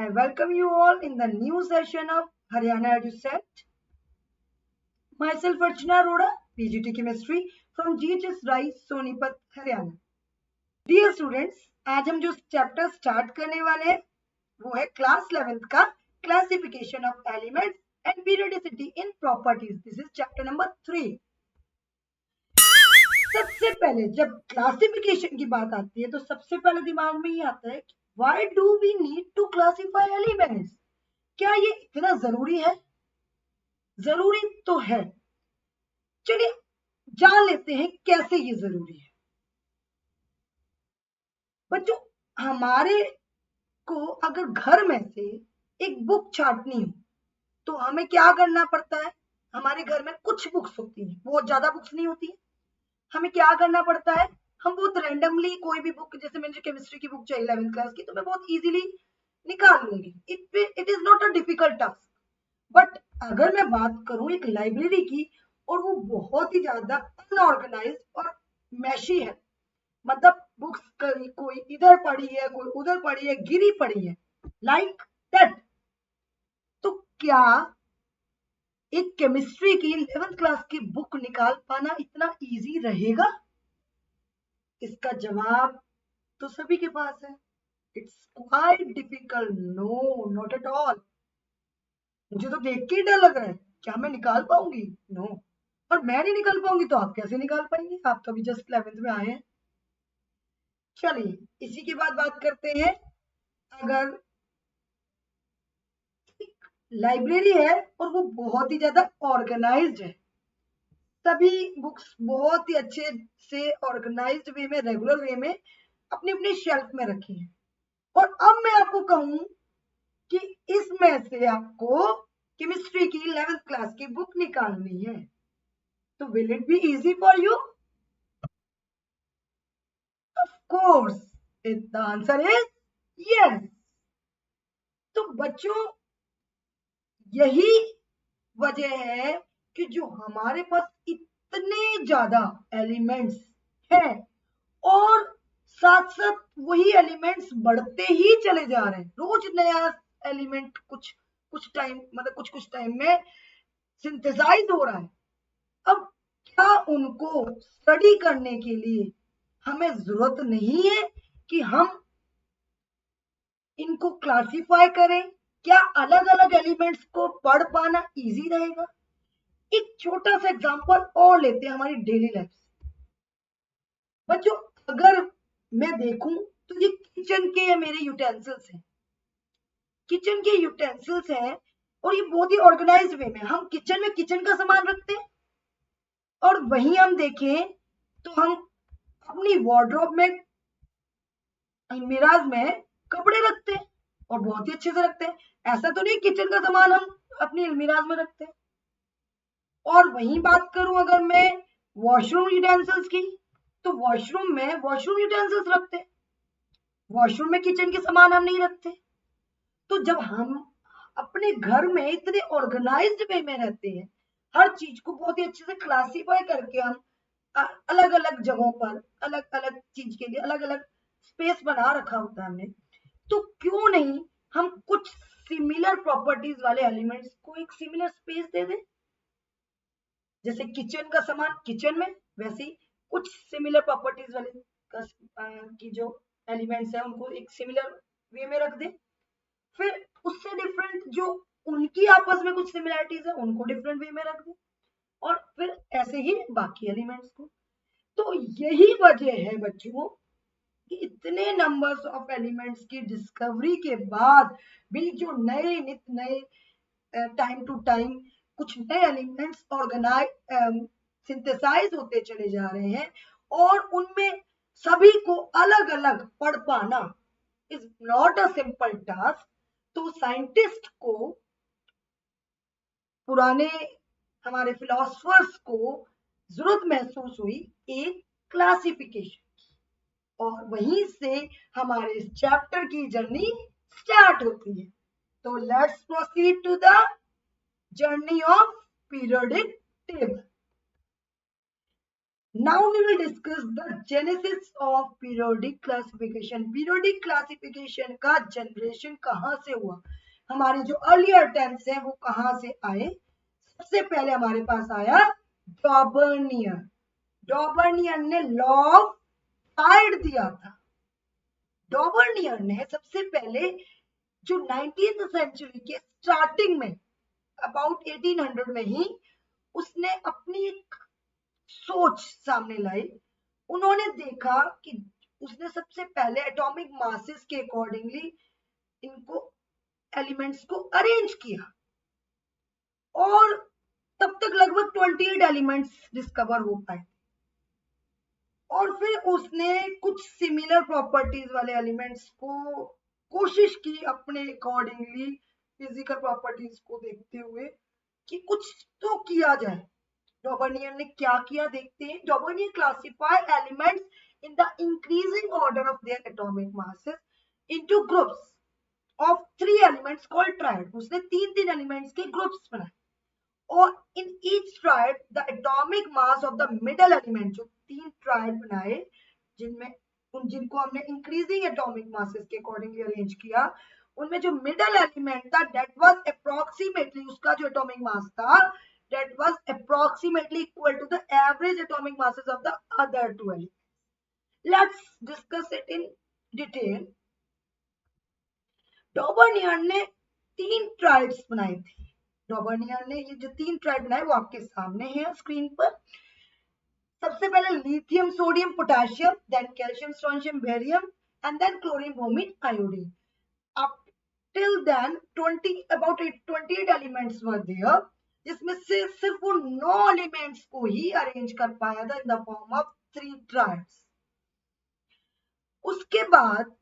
I welcome you all in the new session of Haryana EduSet. Myself Archana Arora, PGT Chemistry from GHS Rai, Sonipat, Haryana. Dear students, आज हम जो chapter start करने वाले हैं वो है class 11th का classification of elements and periodicity in properties. This is chapter number 3. सबसे पहले जब क्लासिफिकेशन की बात आती है तो सबसे पहले दिमाग में ये आता है why do we need to classify elements? क्या ये इतना जरूरी है? जरूरी तो है. चलिए जान लेते हैं कैसे ये जरूरी है. बच्चों, हमारे को अगर घर में से एक बुक छांटनी हो तो हमें क्या करना पड़ता है? हमारे घर में कुछ बुक्स होती हैं, बहुत ज्यादा बुक्स नहीं होती है. हमें क्या करना पड़ता है? हम बहुत रैंडमली कोई भी बुक, जैसे मैंने केमिस्ट्री की बुक चाहिए 11th क्लास की, तो मैं बहुत इजीली निकाल लूंगी. It is not a difficult task. But अगर मैं बात करूं एक लाइब्रेरी की और वो बहुत ही ज्यादा अनऑर्गेनाइज और मैशी है, मतलब बुक्स कोई इधर पड़ी है, कोई उधर पड़ी है, गिरी पड़ी है, लाइक दैट, तो क्या एक केमिस्ट्री की 11th क्लास की बुक निकाल पाना इतना इजी रहेगा? इसका जवाब तो सभी के पास है. It's quite difficult. No, not at all. मुझे तो देख के ही डर लग रहा है. क्या मैं निकाल पाऊंगी? नो. और मैं नहीं निकाल पाऊंगी तो आप कैसे निकाल पाएंगे? आप तो अभी जस्ट 11th में आए हैं. चलिए इसी के बाद बात करते हैं. अगर लाइब्रेरी है और वो बहुत ही ज्यादा ऑर्गेनाइज्ड है, सभी बुक्स बहुत ही अच्छे से ऑर्गेनाइज्ड वे में, रेगुलर वे में अपनी अपनी शेल्फ में रखी है, और अब मैं आपको कहूं कि इसमें से आपको केमिस्ट्री की 11th क्लास की बुक निकालनी है, तो will it be easy for you? Of course, the answer is yes. तो बच्चों, यही वजह है कि जो हमारे पास इतने ज्यादा एलिमेंट्स हैं और साथ साथ वही एलिमेंट्स बढ़ते ही चले जा रहे हैं. रोज नया एलिमेंट कुछ टाइम में सिंथेसाइज हो रहा है. अब क्या उनको स्टडी करने के लिए हमें जरूरत नहीं है कि हम इनको क्लासिफाई करें? क्या अलग अलग एलिमेंट्स को पढ़ पाना इजी रहेगा? एक छोटा सा एग्जांपल और लेते हैं हमारी डेली लाइफ से. बच्चों, अगर मैं देखूं तो ये किचन के मेरे यूटेंसिल्स हैं. किचन के यूटेंसिल्स हैं और ये बहुत ही ऑर्गेनाइज्ड वे में हम किचन में किचन का सामान रखते हैं, और वहीं हम देखें तो हम अपनी वार्डरोब में, अलमीराज में कपड़े रखते हैं और बहुत ही अच्छे से रखते हैं. ऐसा तो नहीं किचन का सामान हम अपनी अलमीराज में रखते हैं. और वहीं बात करूं अगर मैं वॉशरूम यूटेंसिल्स की, तो वॉशरूम में वॉशरूम यूटेंसिल्स रखते हैं. वॉशरूम में किचन के सामान हम नहीं रखते. तो जब हम अपने घर में इतने ऑर्गेनाइज्ड वे में रहते हैं, हर चीज को बहुत ही अच्छे से क्लासिफाई करके हम अलग अलग जगहों पर अलग अलग चीज के लिए अलग अलग स्पेस बना रखा होता है हमने, तो क्यों नहीं हम कुछ सिमिलर प्रॉपर्टीज वाले एलिमेंट्स को एक सिमिलर स्पेस दे दें? जैसे किचन का सामान किचन में, वैसे ही कुछ सिमिलर प्रॉपर्टीज वाले की जो एलिमेंट्स है उनको एक सिमिलर वे में रख दें. फिर उससे डिफरेंट जो उनकी आपस में कुछ सिमिलरिटीज है उनको डिफरेंट वे में रख दें, और फिर ऐसे ही बाकी एलिमेंट्स को. तो यही वजह है बच्चों कि इतने नंबर्स ऑफ एलिमेंट्स की डिस्कवरी के बाद भी जो नए नित नए टाइम टू टाइम कुछ नए एलिमेंट्स ऑर्गेनाइज सिंथेसाइज होते चले जा रहे हैं, और उनमें सभी को अलग अलग पढ़ पाना is not a simple task. तो साइंटिस्ट को, पुराने हमारे फिलोसफर्स को जरूरत महसूस हुई एक क्लासिफिकेशन, और वहीं से हमारे इस चैप्टर की जर्नी स्टार्ट होती है. तो let's proceed to the journey of periodic table. Now we will discuss the genesis of periodic classification. Periodic classification का जनरेशन कहाँ से हुआ, हमारे जो अर्लियर अटेम्प्ट्स हैं वो कहाँ से आए। सबसे पहले हमारे पास आया डॉबर्नियर। डॉबर्नियर ने लॉ ऑफ टाइड दिया था। डॉबर्नियर ने सबसे पहले जो 19th सेंचुरी के स्टार्टिंग में अबाउट 1800 में ही उसने अपनी एक सोच सामने लाई। उन्होंने देखा कि उसने सबसे पहले एटॉमिक मासेस के अकॉर्डिंगली इनको एलिमेंट्स को अरेंज किया और तब तक लगभग 28 एलिमेंट्स डिस्कवर हो पाए और फिर उसने कुछ सिमिलर प्रॉपर्टीज वाले एलिमेंट्स को कोशिश की अपने अकॉर्डिंगली फिजिकल प्रॉपर्टीज को देखते हुए कि कुछ तो किया जाए। डॉबर्नियर ने क्या किया देखते हैं। डॉबर्नियर classify elements in the increasing order of their atomic masses into groups of 3 elements called tried. उसने 3 एलिमेंट्स के ग्रुप्स बनाए और in each tried the atomic mass of the middle element, जो 3 ट्राइड बनाए जिनको हमने इंक्रीजिंग एटॉमिक मासेस के accordingly arrange किया, उनमें जो मिडल एलिमेंट था दैट वाज अप्रोक्सीमेटली, उसका जो एटॉमिक मास था that was approximately equal to the average atomic masses of the other 2 elements. Let's discuss it in detail. डॉबर्नियर ने 3 ट्राइड्स बनाए थे। डॉबर्नियर ने ये जो 3 ट्राइड बनाए वो आपके सामने है स्क्रीन पर। सबसे पहले lithium sodium potassium, then calcium strontium barium and then chlorine bromine iodine. Up till then 28 elements were there, जिसमें से सिर्फ वो 9 एलिमेंट्स को ही अरेंज कर पाया था in the form of 3 triads. उसके बाद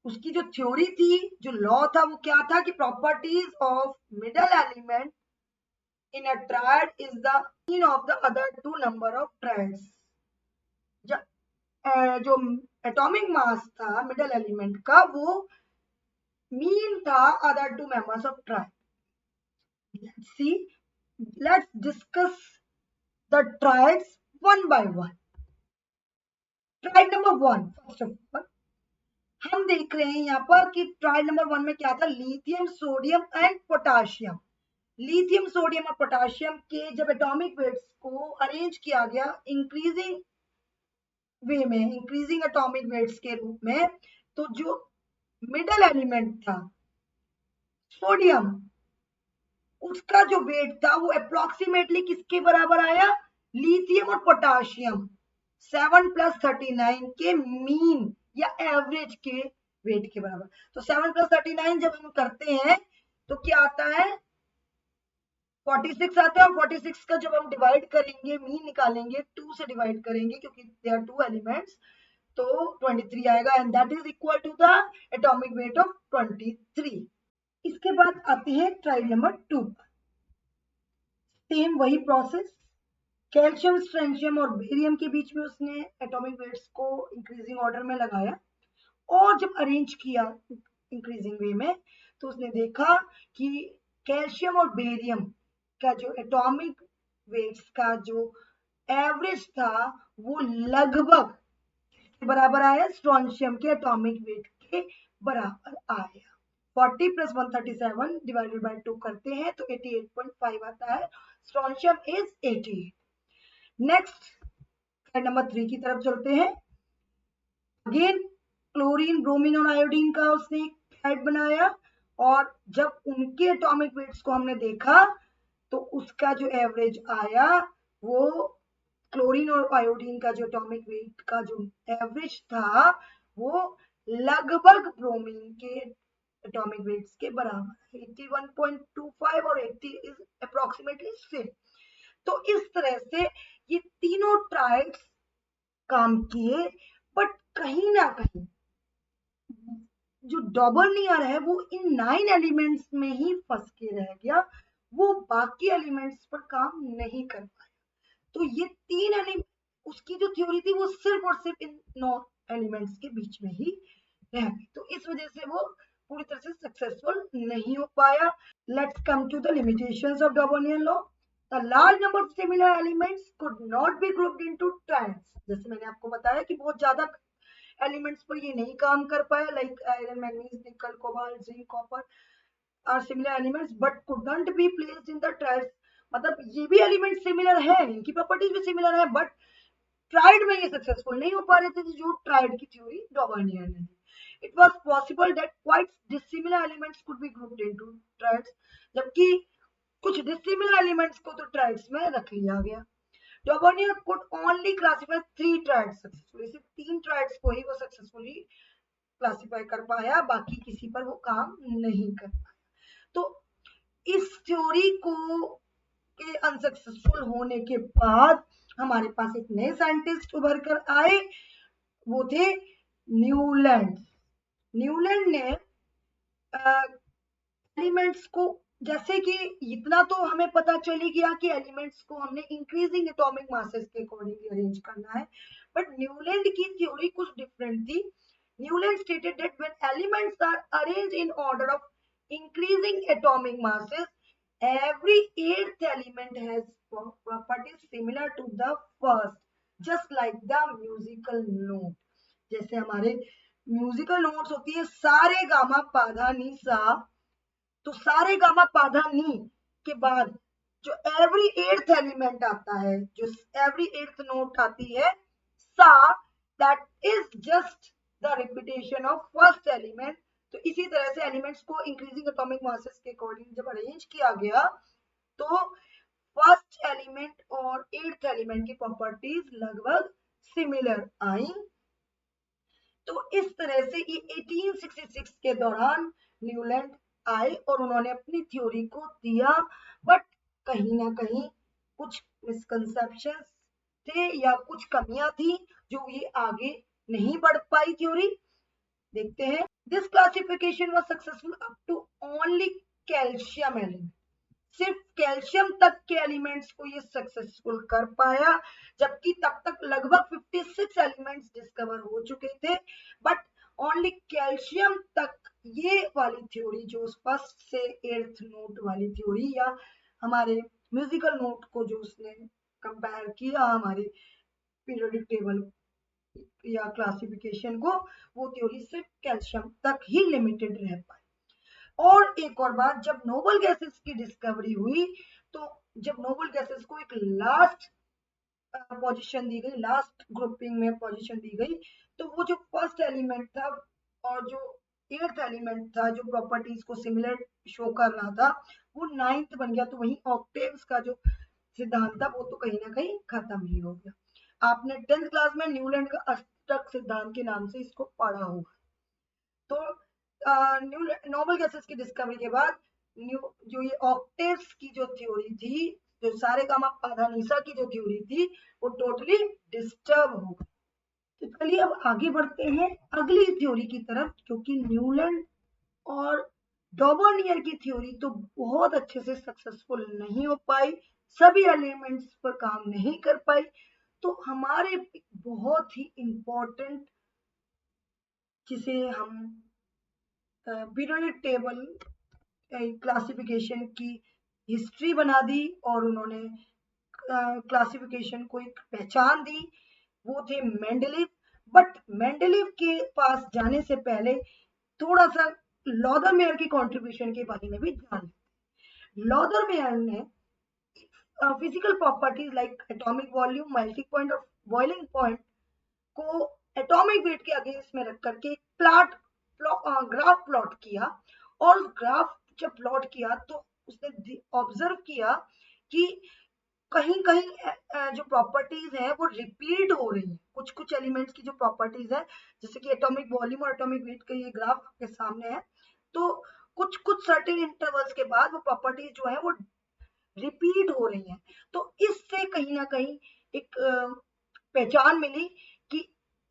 उसकी जो थ्योरी थी, जो लॉ था, वो क्या था कि properties of middle element in a tried is the mean of the other 2 number of triads. जो एटॉमिक मास था मिडल एलिमेंट का वो मीन था other 2 members of tried. Let's discuss the triads one by one. Triad number 1, first of all, हम देख रहे हैं यहाँ पर कि ट्राइड नंबर 1 में क्या था, lithium sodium and potassium. Lithium sodium और पोटाशियम के जब एटॉमिक वेट्स को अरेंज किया गया इंक्रीजिंग वे में, इंक्रीजिंग एटॉमिक वेट्स के रूप में, तो जो मिडल एलिमेंट था सोडियम, उसका जो वेट था वो अप्रोक्सीमेटली किसके बराबर आया, लिथियम और पोटाशियम 7 + 39 के मीन या एवरेज के वेट के बराबर। तो 7 + 39 जब हम करते हैं तो क्या आता है, 46 आता है। और 46 का जब हम डिवाइड करेंगे, मीन निकालेंगे, 2 से डिवाइड करेंगे क्योंकि देयर आर 2 एलिमेंट्स, तो 23 आएगा and that is equal to the atomic weight of 23। इसके बाद आते हैं ट्राइड नंबर 2 पर। सेम वही प्रोसेस, कैल्शियम स्ट्रोंशियम और बेरियम के बीच में उसने एटॉमिक वेट्स को इंक्रीजिंग ऑर्डर में लगाया और जब अरेंज किया इंक्रीजिंग वे में तो उसने देखा कि कैल्शियम और बेरियम का जो एटॉमिक वेट्स का जो एवरेज था वो लगभग बराबर आया स्ट्रोंशियम के एटॉमिक वेट के बराबर आया। 40 + 137 डिवाइडेड बाय 2 करते हैं तो 88.5 आता है। Strontium is 88। Next tried number 3 की तरफ चलते हैं। अगेन क्लोरीन ब्रोमीन और आयोडीन का उसने ट्राइड बनाया और जब उनके एटॉमिक वेट्स को हमने देखा तो उसका जो एवरेज आया वो क्लोरीन और आयोडीन का जो एटॉमिक वेट का जो एवरेज था वो लगभग ब्रोमीन के एटॉमिक वेट्स के बराबर 81.25 और 80 इज अप्रोक्सीमेटली सेम। तो इस तरह से ये तीनों ट्राइड्स काम किए, बट कहीं ना कहीं जो डॉबर्नियर है वो इन 9 एलिमेंट्स में ही फंस के रह गया, वो बाकी एलिमेंट्स पर काम नहीं कर पाया। तो ये 3 एलिमेंट, उसकी जो थ्योरी थी वो सिर्फ और सिर्फ इन 9 एलिमेंट्स के बीच में ही रह गई, तो इस वजह से वो पूरी तरह से सक्सेसफुल नहीं हो पाया। Let's come to the limitations of Dobereiner law. A large number of similar elements could not be grouped into triads. जैसे मैंने आपको बताया कि बहुत ज्यादा एलिमेंट्स पर ये नहीं काम कर पाया, like iron, manganese, nickel, cobalt, zinc, copper are similar elements but couldn't be placed in the triads. मतलब ये भी एलिमेंट सिमिलर है, इनकी प्रॉपर्टीज भी सिमिलर है, बट ट्राइड में ये सक्सेसफुल नहीं हो पा रहे थे, जो ट्राइड की थ्योरी डॉवर्नियर ने। It was possible that quite dissimilar elements could be grouped into triads, जबकि कुछ डिसिमिलर एलिमेंट्स को तो ट्राइड्स में रख लिया गया। Dobereiner could only classify 3 triads successfully, सिर्फ 3 ट्राइड्स को ही वो सक्सेसफुली क्लासिफाई कर पाया, बाकी किसी पर वो काम नहीं कर पाया। तो इस थ्योरी को के अनसक्सेसफुल होने के बाद हमारे पास एक नए साइंटिस्ट उभर कर आए, वो थे न्यूलैंड। न्यूलैंड ने एलिमेंट्स को, जैसे कि इतना तो हमें पता चल ही गया कि एलिमेंट्स को हमने इंक्रीजिंग एटॉमिक मासेस के अकॉर्डिंगली अरेंज करना है, बट न्यूलैंड की थ्योरी कुछ डिफरेंट थी। Newland stated that when elements are arranged in order of increasing atomic masses, every eighth element has properties similar to the first, just like the musical note. जैसे हमारे musical notes होती है सारे gamma पाधा नी सा, तो सारे gamma पाधा नी के बाद जो एवरी एट्थ एलिमेंट आता है, जो एवरी एट्थ नोट आती है सा, that is just the repetition of first element. तो इसी तरह से एलिमेंट्स को इंक्रीजिंग एटॉमिक मासेस के अकॉर्डिंग जब अरेंज किया गया, तो फर्स्ट एलिमेंट और एट्थ एलिमेंट की प्रॉपर्टीज लगभग सिमिलर आई। तो इस तरह से ये 1866 के दौरान न्यूलैंड आए और उन्होंने अपनी थ्योरी को दिया, बट कहीं ना कहीं कुछ मिसकंसेप्शंस थे या कुछ कमियां थी जो ये आगे नहीं बढ़ पाई थ्योरी। देखते हैं। This classification was successful up to only calcium element, सिर्फ कैल्शियम तक के एलिमेंट्स को ये सक्सेसफुल कर पाया, जबकि तब तक लगभग 56 एलिमेंट्स डिस्कवर हो चुके थे, बट ओनली कैल्शियम तक ये वाली थ्योरी, जो फर्स्ट से एट्थ नोट वाली थ्योरी या हमारे म्यूजिकल नोट को जो उसने कंपेयर किया हमारे पीरियोडिक टेबल या क्लासिफिकेशन को, वो थ्योरी सिर्फ कैल्शियम तक ही लिमिटेड रह पाई। और एक और बात, जब नोबल गैसेस की डिस्कवरी हुई, तो जब नोबल गैसेस को एक लास्ट पोजीशन दी गई, लास्ट ग्रुपिंग में पोजीशन दी गई, तो वो जो फर्स्ट एलिमेंट था और जो एट्थ एलिमेंट था, जो प्रॉपर्टीज को सिमिलर शो कर रहा था, वो नाइन्थ बन गया। तो वही ऑक्टेव्स का जो सिद्धांत था वो तो कहीं ना कहीं खत्म ही हो गया। आपने 10th क्लास में न्यूलैंड का अष्टक सिद्धांत के नाम से इसको पढ़ा होगा। तो नोबल गैसेस की डिस्कवरी के बाद जो ये ऑक्टेव्स की जो थ्योरी थी, जो सारे गामा पाधा निसा की जो थ्योरी थी, वो टोटली डिस्टर्ब हो गई। तो चलिए अब आगे बढ़ते हैं अगली थ्योरी की तरफ, क्योंकि न्यूलैंड और डॉवर्नियर की थ्योरी तो बहुत अच्छे से सक्सेसफुल नहीं हो पाई, सभी एलिमेंट्स पर काम नहीं कर पाई। तो हमारे बहुत ही इंपॉर्टेंट, जिसे हम पीरियोडिक टेबल क्लासिफिकेशन की हिस्ट्री बना दी और उन्होंने क्लासिफिकेशन को एक पहचान दी, वो थे मेंडलीव। बट मेंडलीव के पास जाने से पहले थोड़ा सा लॉदरमेयर की कंट्रीब्यूशन के बारे में भी जान लेते हैं। लॉदरमेयर ने physical properties like atomic volume, melting point और बॉइलिंग पॉइंट को एटॉमिक वेट के अगेंस्ट में रख करके ग्राफ प्लॉट किया, और ग्राफ जब प्लॉट किया तो उसने ऑब्जर्व किया कि कहीं कहीं जो प्रॉपर्टीज है वो रिपीट हो रही है। कुछ कुछ एलिमेंट्स की जो प्रॉपर्टीज है, जैसे कि एटॉमिक वॉल्यूम और एटॉमिक वेट का ये ग्राफ आपके सामने है, तो कुछ कुछ सर्टेन इंटरवल्स के बाद वो प्रॉपर्टीज जो है वो रिपीट हो रही है। तो इससे कहीं ना कहीं एक पहचान मिली कि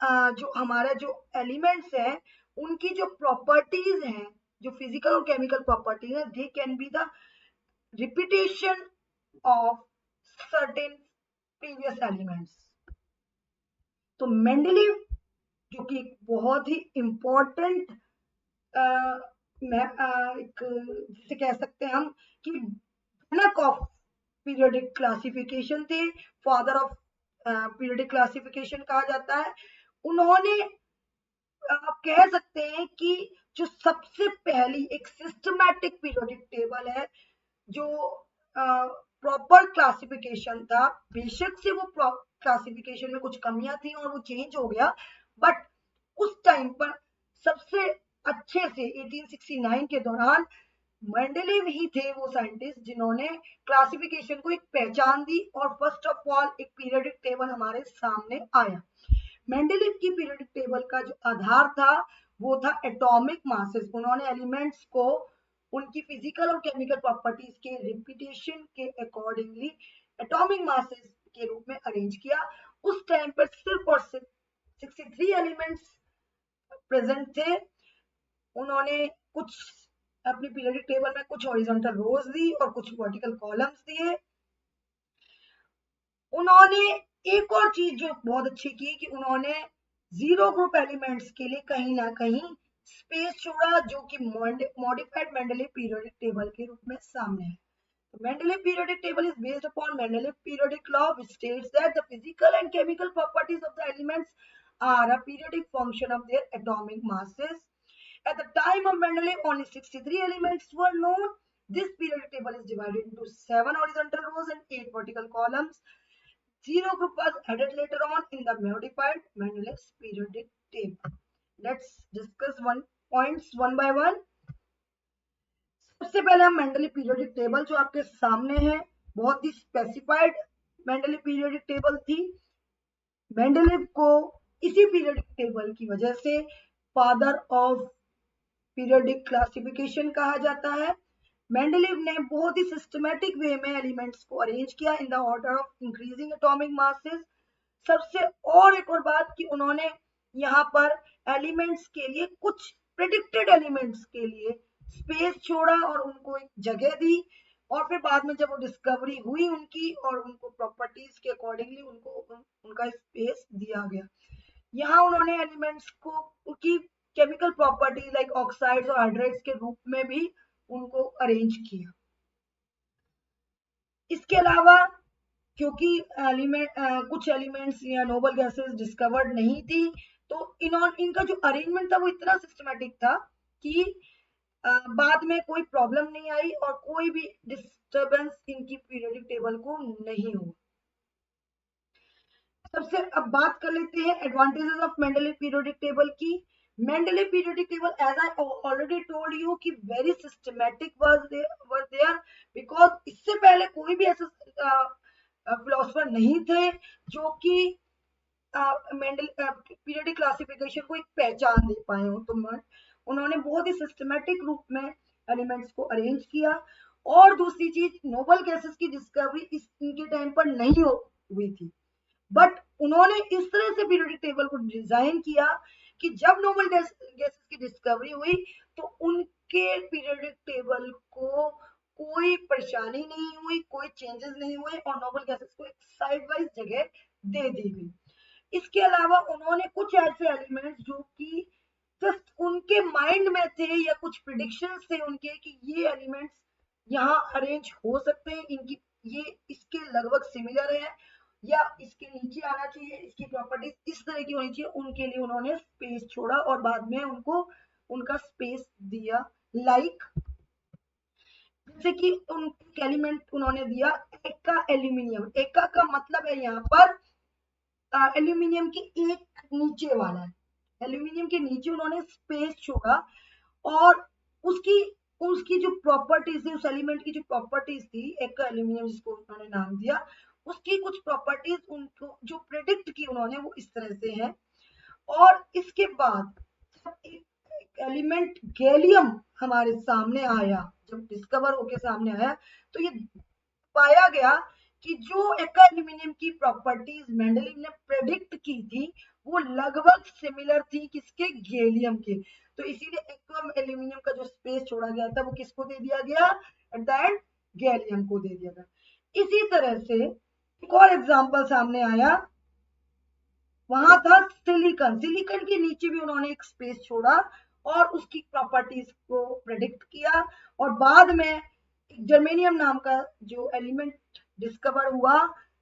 जो हमारा जो एलिमेंट्स है उनकी जो प्रॉपर्टीज हैं, जो फिजिकल और केमिकल प्रॉपर्टीज है, they can be the repetition of certain previous elements. तो मेंडलीव, जो कि बहुत ही इंपॉर्टेंट एक जिसे कह सकते हैं हम कि जनक ऑफ पीरियोडिक क्लासिफिकेशन थे, फादर ऑफ पीरियोडिक क्लासिफिकेशन कहा जाता है। उन्होंने, आप कह सकते हैं कि जो सबसे पहली एक सिस्टमैटिक पीरियोडिक टेबल है, जो प्रॉपर क्लासिफिकेशन था, बेशक से वो क्लासिफिकेशन में कुछ कमियां थी और वो चेंज हो गया, बट उस टाइम पर सबसे अच्छे से 1869 के दौरान मेंडेलीव ही थे वो साइंटिस्ट जिन्होंने क्लासिफिकेशन को एक पहचान दी और फर्स्ट ऑफ ऑल एक पीरियोडिक टेबल हमारे सामने आया। मेंडेलीव की पीरियोडिक टेबल का जो आधार था वो था एटॉमिक मासेस। उन्होंने एलिमेंट्स को उनकी फिजिकल और केमिकल प्रॉपर्टीज के रिपीटेशन के अकॉर्डिंगली एटॉमिक मासेस के रूप में अरेंज किया। उस टाइम पर सिर्फ और सिर्फ 63 एलिमेंट्स प्रेजेंट थे। उन्होंने कुछ अपनी पीरियोडिक टेबल में कुछ हॉरिजॉन्टल रोज दी और कुछ वर्टिकल कॉलम्स दिए। उन्होंने एक और चीज जो बहुत अच्छी की कि उन्होंने जीरो ग्रुप एलिमेंट्स के लिए कहीं ना कहीं स्पेस छोड़ा, जो कि मॉडिफाइड मेंडेलीव पीरियोडिक टेबल के रूप में सामने है। Mendeleev periodic table is based upon Mendeleev periodic law, which states that the physical and chemical properties of the elements are a periodic function of their atomic masses. At the time of Mendeleev, only 63 elements were known. This periodic table is divided into 7 horizontal rows and 8 vertical columns. Zero group was added later on in the modified Mendeleev's periodic table. Let's discuss points one by one. सबसे पहले हम Mendeleev periodic table जो आपके सामने है, बहुत ही specified Mendeleev periodic table थी। Mendeleev को इसी पीरियोडिक टेबल की वजह से फादर ऑफ पीरियोडिक क्लासिफिकेशन कहा जाता है। मेंडेलीव ने बहुत ही सिस्टमैटिक वे में एलिमेंट्स को अरेंज किया in the order of increasing atomic masses. सबसे और एक और बात कि उन्होंने यहाँ पर एलिमेंट्स के लिए कुछ प्रेडिक्टेड एलिमेंट्स के लिए स्पेस छोड़ा और उनको एक जगह दी, और फिर बाद में जब वो डिस्कवरी हुई उनकी और उनको प्रॉपर्टीज के अकॉर्डिंगली उनको उनका स्पेस दिया गया। यहाँ उन्होंने एलिमेंट्स को उनकी केमिकल प्रॉपर्टीज लाइक ऑक्साइड्स और हाइड्राइड्स के रूप में भी उनको अरेंज किया। इसके अलावा क्योंकि कुछ एलिमेंट्स या नोबल गैसेस डिस्कवर्ड नहीं थी, तो इनका जो अरेंजमेंट था वो इतना सिस्टमैटिक था कि बाद में कोई प्रॉब्लम नहीं आई और कोई भी डिस्टरबेंस इनकी पीरियोडिक टेबल को नहीं हुआ। सबसे अब बात कर लेते हैं advantages of Mendeleev periodic table की। Mendeleev periodic table, as I already told you, कि very systematic was there because इससे पहले कोई भी ऐसा फिलोसोफर नहीं थे जो कि पीरियोडिक क्लासिफिकेशन को एक पहचान दे पाए हो। तो उन्होंने बहुत ही सिस्टमैटिक रूप में एलिमेंट्स को अरेंज किया। और दूसरी चीज, नोबल गैसेस की डिस्कवरी इनके टाइम पर नहीं हुई थी, बट उन्होंने इस तरह से पीरियोडिक टेबल को डिजाइन किया कि जब नोबल गैसेस की डिस्कवरी हुई तो उनके पीरियोडिक टेबल को कोई परेशानी नहीं हुई, कोई चेंजेस नहीं हुए और नोबल गैसेस को एक साइड वाइज जगह दे दी गई। इसके अलावा उन्होंने कुछ ऐसे एलिमेंट्स जो कि जस्ट उनके माइंड में थे या कुछ प्रिडिक्शंस थे उनके कि ये एलिमेंट्स यहाँ अरेंज हो सकते हैं, इनकी ये इसके लगभग सिमिलर है या इसके नीचे आना चाहिए, इसकी प्रॉपर्टीज इस तरह की होनी चाहिए, उनके लिए उन्होंने स्पेस छोड़ा और बाद में उनको उनका स्पेस दिया। लाइक जैसे कि उन एलिमेंट उन्होंने दिया एका एल्यूमिनियम। एका का मतलब है यहाँ पर एल्यूमिनियम की एक नीचे वाला है, एल्यूमिनियम के नीचे उन्होंने स्पेस छोड़ा और उसकी जो प्रॉपर्टीज थी, उस एलिमेंट की जो प्रॉपर्टीज थी, एक एल्यूमिनियम जिसको उन्होंने नाम दिया, उसकी कुछ प्रॉपर्टीज उनको जो प्रेडिक्ट की उन्होंने वो इस तरह से है। और इसके बाद एक एलिमेंट गैलियम हमारे सामने आया, जब डिस्कवर होके सामने आया तो ये पाया गया कि जो एका एल्यूमिनियम की प्रॉपर्टीज मेंडेलीव ने प्रेडिक्ट की थी वो लगभग सिमिलर थी किसके, गैलियम के। तो इसीलिए एक्वम एल्यूमिनियम का जो स्पेस छोड़ा गया था वो किसको दे दिया गया, एट द एंड गैलियम को दे दिया गया। इसी तरह से एक और एग्जांपल सामने आया, वहां था सिलिकॉन। सिलिकॉन के नीचे भी उन्होंने एक स्पेस छोड़ा और उसकी प्रॉपर्टीज को प्रेडिक्ट किया और बाद में जर्मेनियम नाम का जो एलिमेंट डिस्कवर हुआ,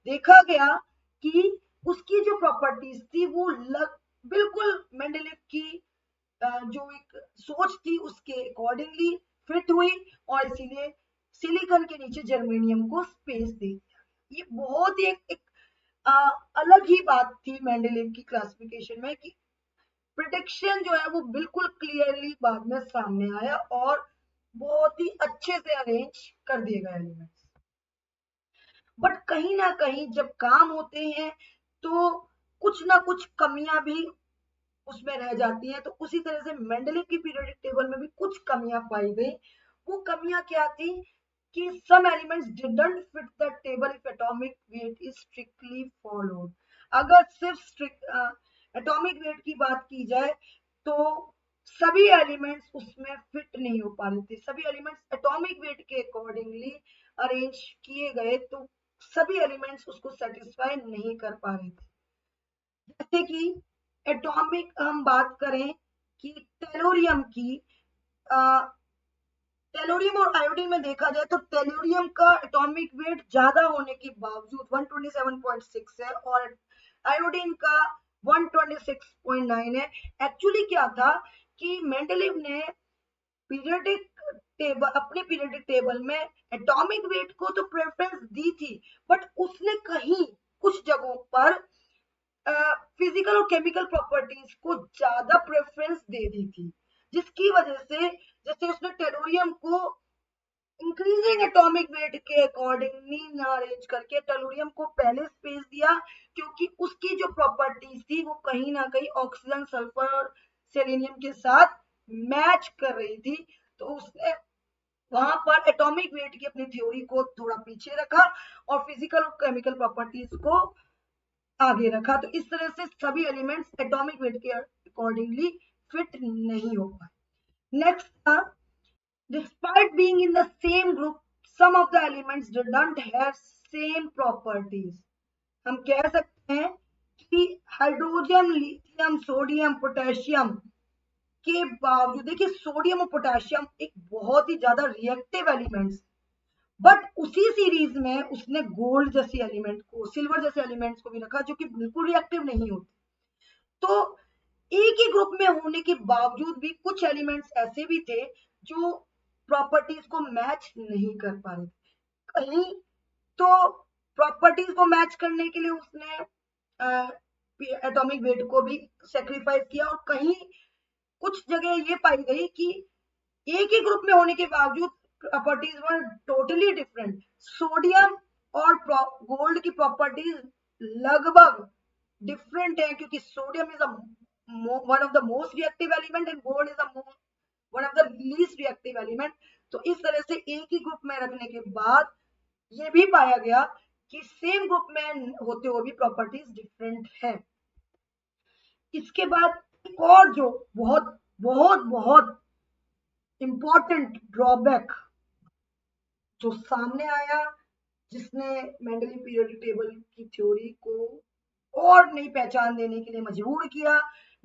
देखा गया कि उसकी जो प्रॉपर्टीज थी वो बिल्कुल मेंडेलीव की जो एक सोच थी उसके अकॉर्डिंगली फिट हुई, और इसीलिए सिलिकॉन के नीचे जर्मेनियम को स्पेस दे दिया। ये बहुत ही एक अलग ही बात थी मेंडेलीव की क्लासिफिकेशन में कि प्रिडिक्शन जो है वो बिल्कुल क्लियरली बाद में सामने आया और बहुत ही अच्छे से अरेंज कर दिए गए एलिमेंट्स। बट कहीं ना कहीं जब काम होते हैं तो कुछ ना कुछ कमियां भी उसमें रह जाती हैं, तो उसी तरह से मेंडेलीव की पीरियोडिक टेबल में भी कुछ कमियां पाई गई। वो कमियां क्या थी कि some elements didn't fit the table if atomic weight is strictly followed। अगर सिर्फ एटॉमिक वेट की बात की जाए तो सभी एलिमेंट्स उसमें फिट नहीं हो पा रहे थे। सभी एलिमेंट्स एटॉमिक वेट के अकॉर्डिंगली अरेंज किए गए तो सभी एलिमेंट्स उसको सेटिस्फाई नहीं कर पा रहे थे। जैसे कि एटॉमिक हम बात करें कि टेलोरियम की, टेलोरियम और आयोडीन में देखा जाए तो टेलोरियम का एटॉमिक वेट ज्यादा होने के बावजूद 127.6 है और आयोडीन का 126.9 है। एक्चुअली क्या था कि मेंडेलीव ने पीरियोडिक टेबल, अपनी पीरियोडिक टेबल में एटॉमिक वेट को तो प्रेफरेंस दी थी, बट उसने कहीं कुछ जगहों पर फिजिकल और केमिकल प्रॉपर्टीज को ज्यादा प्रेफरेंस दे दी थी, जिसकी वजह से जैसे उसने टेलोरियम को इंक्रीजिंग एटॉमिक वेट के अकॉर्डिंगली ना अरेंज करके टेलोरियम को पहले स्पेस दिया, क्योंकि उसकी जो प्रॉपर्टीज थी वो कहीं ना कहीं ऑक्सीजन, सल्फर और सेलेनियम के साथ मैच कर रही थी। तो उसने वहां पर एटॉमिक वेट की अपनी थ्योरी को थोड़ा पीछे रखा और फिजिकल और केमिकल प्रॉपर्टीज को आगे रखा। तो इस तरह से सभी एलिमेंट्स एटॉमिक वेट के अकॉर्डिंगली फिट नहीं हो पाए। नेक्स्ट था, despite being in the same group, some of the elements didn't have same properties। हम कह सकते हैं कि हाइड्रोजन, लिथियम, सोडियम, पोटेशियम के बावजूद, देखिए सोडियम और पोटेशियम एक बहुत ही ज्यादा रिएक्टिव एलिमेंट्स, बट उसी सीरीज में उसने गोल्ड जैसी एलिमेंट को, सिल्वर जैसे एलिमेंट्स को भी रखा जो कि बिल्कुल रिएक्टिव नहीं होते। तो एक ही ग्रुप में होने के बावजूद भी कुछ एलिमेंट्स ऐसे भी थे जो प्रॉपर्टीज को मैच नहीं कर पा रहे थे। कहीं तो प्रॉपर्टीज को मैच करने के लिए उसने एटॉमिक वेट को भी सेक्रीफाइस किया, और कहीं कुछ जगह ये पाई गई कि एक ही ग्रुप में होने के बावजूद properties were totally different. Sodium और गोल्ड की प्रॉपर्टीज लगभग डिफरेंट है, क्योंकि sodium is one of the most reactive element and gold is one of the least reactive element. तो इस तरह से एक ही ग्रुप में रखने के बाद ये भी पाया गया कि सेम ग्रुप में होते हुए भी प्रॉपर्टीज डिफरेंट है। इसके बाद एक और जो बहुत बहुत बहुत इंपॉर्टेंट ड्रॉबैक जो सामने आया, जिसने मेंडेलीव पीरियोडिक टेबल की थ्योरी को और नई पहचान देने के लिए मजबूर किया,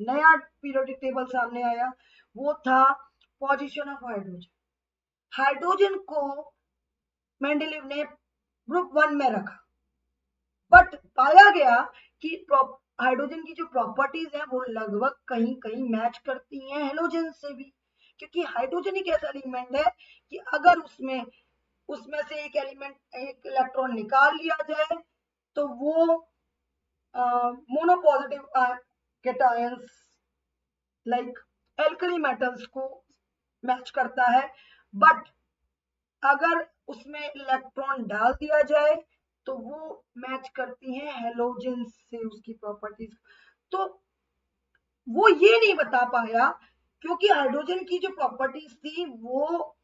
नया पीरियोडिक टेबल सामने आया, वो था पोजीशन ऑफ हाइड्रोजन। हाइड्रोजन को मेंडेलीव ने ग्रुप 1 में रखा, बट पाया गया कि हाइड्रोजन की जो प्रॉपर्टीज है वो लगभग कहीं कहीं मैच करती हैं हेलोजन से भी, क्योंकि हाइड्रोजन एक ऐसा एलिमेंट है कि अगर उसमें से एक इलेक्ट्रॉन निकाल लिया जाए तो वो मोनोपॉजिटिव कैटायंस लाइक एल्कली मेटल्स को मैच करता है, बट अगर उसमें इलेक्ट्रॉन डाल दिया जाए तो वो मैच करती हैं हेलोजन से उसकी प्रॉपर्टीज। तो वो ये नहीं बता पाया, क्योंकि हाइड्रोजन की जो प्रॉपर्टीज थी वो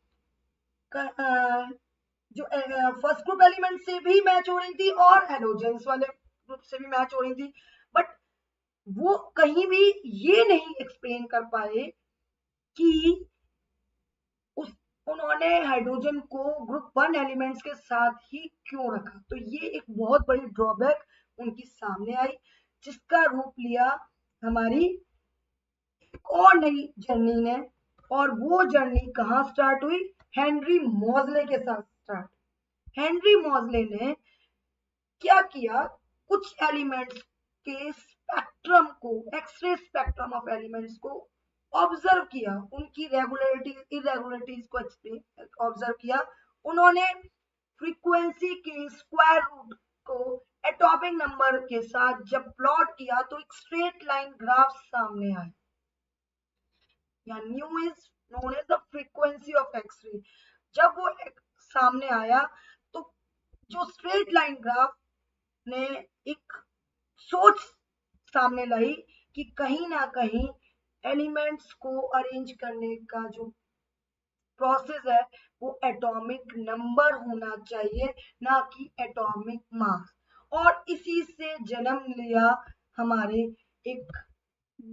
जो फर्स्ट ग्रुप एलिमेंट से भी मैच हो रही थी और हेलोजेंस वाले ग्रुप से भी मैच हो रही थी, बट वो कहीं भी ये नहीं एक्सप्लेन कर पाए कि उन्होंने हाइड्रोजन को ग्रुप 1 एलिमेंट्स के साथ ही क्यों रखा। तो ये एक बहुत बड़ी ड्रॉबैक उनकी सामने आई, जिसका रूप लिया हमारी और नई जर्नी ने, और वो जर्नी कहाँ स्टार्ट हुई, हेनरी मोज़ले के साथ स्टार्ट। हेनरी मोज़ले ने क्या किया, कुछ एलिमेंट्स के स्पेक्ट्रम को, एक्सरे स्पेक्ट्रम ऑफ एलिमेंट्स को ऑब्जर्व किया, उनकी रेगुलरिटी इरेगुलरिटीज को ऑब्जर्व किया। उन्होंने फ्रीक्वेंसी के स्क्वायर रूट को एटॉमिक नंबर के साथ जब प्लॉट किया तो एक स्ट्रेट लाइन ग्राफ सामने आया, या nu is known as the frequency of X ray. जब वो सामने आया तो जो स्ट्रेट लाइन ग्राफ ने एक सोच सामने लाई कि कहीं ना कहीं एलिमेंट्स को अरेंज करने का जो प्रोसेस है वो एटॉमिक नंबर होना चाहिए, ना कि एटॉमिक मास। और इसी से जन्म लिया हमारे एक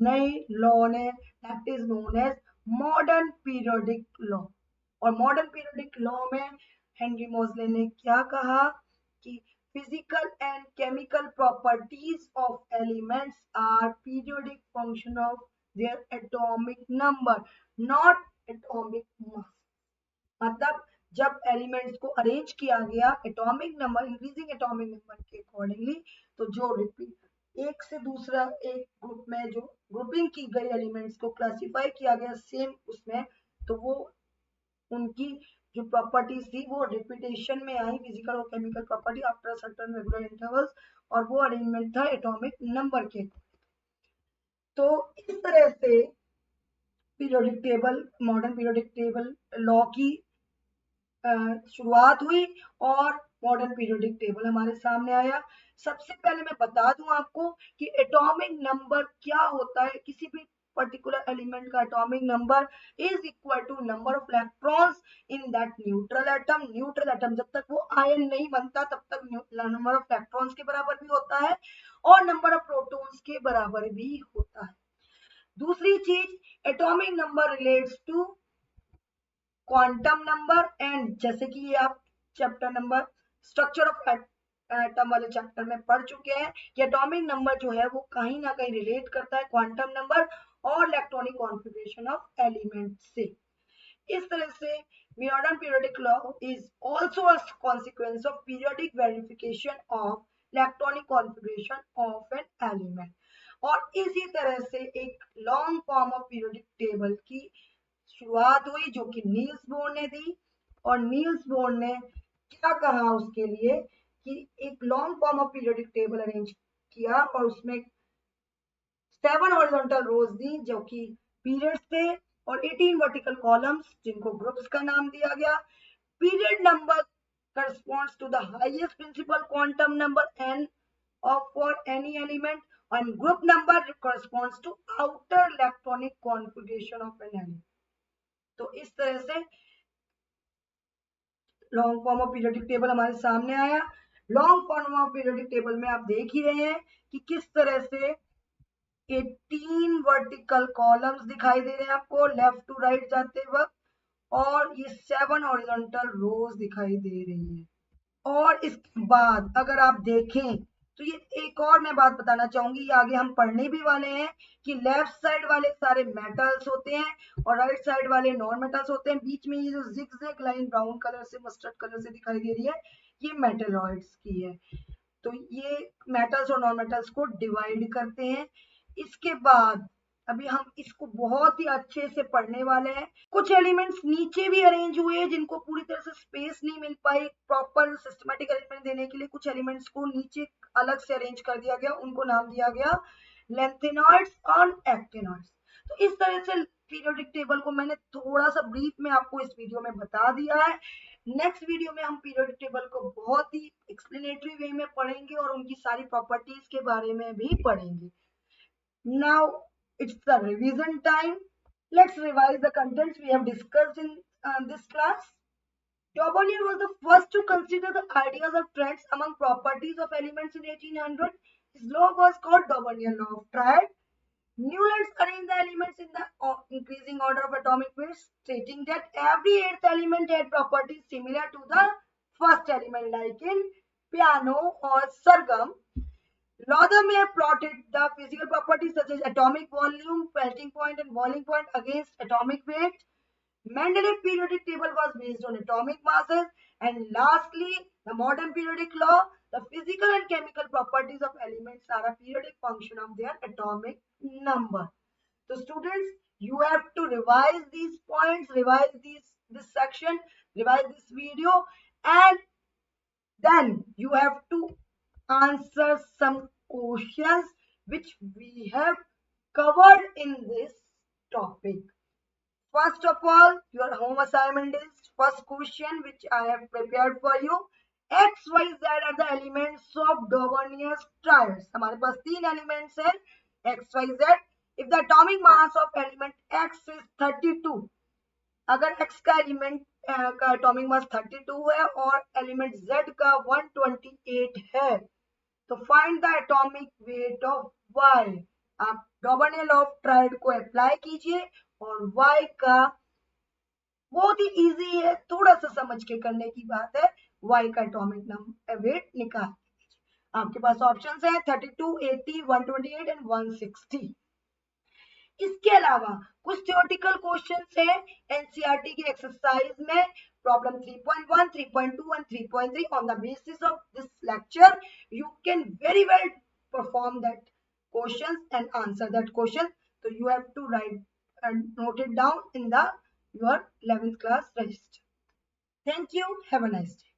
नए लॉ ने, that is known as modern periodic law. और मॉडर्न पीरियोडिक लॉ में हेनरी मोजले ने क्या कहा कि physical and chemical properties of elements are periodic function of their atomic number, not atomic mass। मतलब जब एलिमेंट्स को अरेंज किया गया atomic number, increasing atomic number के अकॉर्डिंगली, तो जो रिपीट एक से दूसरा एक ग्रुप में जो ग्रुपिंग की गई एलिमेंट्स को क्लासिफाई किया गया सेम उसमें, तो वो उनकी जो प्रॉपर्टीज थी वो रिपीटेशन में आई, फिजिकल और chemical property after certain regular intervals, और वो अरेंजमेंट था एटॉमिक नंबर के। तो इस तरह से periodic table, modern periodic table law की शुरुआत हुई और मॉडर्न पीरियोडिक टेबल हमारे सामने आया। सबसे पहले मैं बता दूं आपको कि एटॉमिक नंबर क्या होता है। किसी भी पर्टिकुलर एलिमेंट का atomic number is equal to number of electrons in that neutral atom. Neutral atom जब तक वो आयन नहीं बनता तब तक नंबर ऑफ इलेक्ट्रॉन्स के बराबर भी होता है और नंबर ऑफ प्रोटॉन्स के बराबर भी होता है। दूसरी चीज, atomic number relates to quantum number, and जैसे कि ये आप chapter number structure of atom वाले चैप्टर में पढ़ चुके हैं कि एटॉमिक नंबर जो है वो कहीं ना कहीं रिलेट करता है क्वांटम नंबर और इलेक्ट्रॉनिक कॉन्फ़िगरेशन ऑफ एलिमेंट से। इस तरह से modern periodic law is also a consequence of periodic verification of electronic configuration of an element. और इसी तरह से एक long form of periodic table की शुरुआत हुई जो कि नील्स बोर ने दी। और नील्स बोर ने क्या कहा उसके लिए कि एक long form of periodic table arrange किया और उसमें 7 हॉरिजॉन्टल रोज दी जो कि पीरियड्स थे और 18 वर्टिकल कॉलम्स जिनको ग्रुप्स का नाम दिया गया। Period number corresponds to the highest principal quantum number n of for any element, and group number corresponds to outer electronic configuration of an element। तो इस तरह से long form of periodic table हमारे सामने आया। Long form of periodic table में आप देख ही रहे हैं कि किस तरह से 18 वर्टिकल कॉलम्स दिखाई दे रहे हैं आपको लेफ्ट टू राइट जाते वक्त, और ये 7 हॉरिजॉन्टल रोज दिखाई दे रही है। और इसके बाद अगर आप देखें तो ये एक और मैं बात बताना चाहूंगी, ये आगे हम पढ़ने भी वाले हैं कि लेफ्ट साइड वाले सारे मेटल्स होते हैं और राइट साइड वाले नॉन मेटल्स होते हैं। बीच में ये जो जिगजैग लाइन ब्राउन कलर से मस्टर्ड कलर से दिखाई दे रही है ये मेटलॉइड्स की है। तो ये मेटल्स और नॉन मेटल्स को डिवाइड करते हैं। इसके बाद अभी हम इसको बहुत ही अच्छे से पढ़ने वाले हैं। कुछ एलिमेंट्स नीचे भी अरेंज हुए जिनको पूरी तरह से स्पेस नहीं मिल पाई प्रॉपर सिस्टमैटिक अरेंजमेंट देने के लिए, कुछ एलिमेंट्स को नीचे अलग से अरेंज कर दिया गया, उनको नाम दिया गया लेंथेनॉइड्स और एक्टिनॉइड्स। तो इस तरह से पीरियोडिक टेबल को मैंने थोड़ा सा ब्रीफ में आपको इस वीडियो में बता दिया है। नेक्स्ट वीडियो में हम पीरियोडिक टेबल को बहुत ही एक्सप्लेनेटरी वे में पढ़ेंगे और उनकी सारी प्रॉपर्टीज के बारे में भी पढ़ेंगे। Now it's the revision time. Let's revise the contents we have discussed in this class. Daubeney was the first to consider the ideas of trends among properties of elements in 1800. His law was called Daubenian law of triad. Newlands arranged the elements in the increasing order of atomic weights, stating that every eighth element had properties similar to the first element, like in piano or sorghum. Lothar plotted the physical properties such as atomic volume, melting point, and boiling point against atomic weight. Mendeleev periodic table was based on atomic masses. And lastly, the modern periodic law The physical and chemical properties of elements are a periodic function of their atomic number. So students, you have to revise these points, revise this section, revise this video, and then you have to answer some questions which we have covered in this topic. First of all, your home assignment is first question which I have prepared for you. X, Y, Z are the elements of Dubonius triads. हमारे पास तीन elements हैं X, Y, Z. If the atomic mass of element X is 32, अगर X का element का atomic mass 32 है और element Z का 128 है, तो find the atomic weight of Y. आप डॉबर्नियल ऑफ ट्राइड को अप्लाई कीजिए और Y का बहुत ही इजी है, थोड़ा सा समझ के करने की बात है, Y का एटॉमिक नंबर वेट निकाल। आपके पास ऑप्शंस हैं 32, 80, 128 एंड 160। इसके अलावा कुछ थ्योरेटिकल क्वेश्चंस हैं एनसीईआरटी की एक्सरसाइज में, problem 3.1, 3.2 and 3.3. On the basis of this lecture, you can very well perform that questions and answer that question. So you have to write and note it down in the your 11th class register. Thank you. Have a nice day.